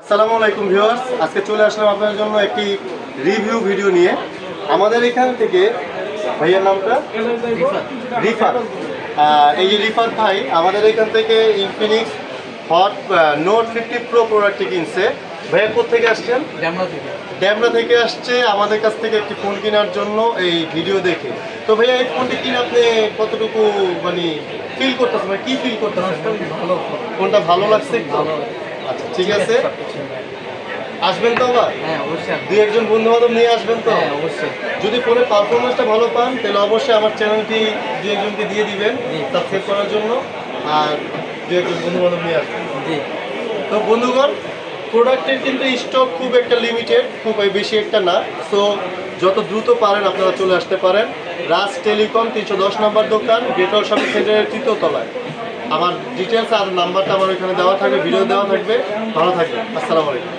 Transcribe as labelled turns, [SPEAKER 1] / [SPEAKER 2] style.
[SPEAKER 1] আসসালামু আলাইকুম ভিউয়ার্স, আজকে চলে আসলাম আপনাদের জন্য একটি রিভিউ ভিডিও নিয়ে। আমাদের এখান থেকে ভাইয়ের নামটা রিফাত। এই যে রিফাত ভাই আমাদের এখান থেকে ইনফিনিক্স হট নোট 50 প্রো প্রোডাক্টটি কিনছে। ভাইয়া কোথেকে আসছেন? ড্যামরা থেকে আসছে আমাদের কাছ থেকে একটি ফোন কেনার জন্য এই ভিডিও দেখে। তো ভাইয়া এই ফোনটি কিনে আপনি কতটুকু মানে ফিল করতেছেন, মানে কি ফিল করতেছেন?
[SPEAKER 2] ভালো
[SPEAKER 1] ফোনটা ভালো লাগছে? আচ্ছা ঠিক আছে, আসবেন তো আবার?
[SPEAKER 2] হ্যাঁ অবশ্যই।
[SPEAKER 1] দুই একজন বন্ধু বান্ধব নিয়ে আসবেন তো?
[SPEAKER 2] হ্যাঁ অবশ্যই।
[SPEAKER 1] যদি ফোনের পারফরমেন্সটা ভালো পান তাহলে অবশ্যই আমার চ্যানেলটি দুই একজনকে দিয়ে দিবেন সাবস্ক্রাইব করার জন্য, আর দুই একজন বন্ধু বান্ধব নিয়ে আসবেন।
[SPEAKER 2] জি।
[SPEAKER 1] তো বন্ধুগণ, প্রোডাক্টের কিন্তু স্টক খুব একটা লিমিটেড, খুব বেশি একটা না। সো যত দ্রুত পারেন আপনারা চলে আসতে পারেন। রাজ টেলিকম 310 নম্বর দোকান, গ্রেটল শপিং সেন্টারের 3য় তলায়। আমার ডিটেলস আর নাম্বারটা আমার এখানে দেওয়া থাকবে, ভিডিও দেওয়া থাকবে। ভালো থাকবেন, আসসালামু আলাইকুম।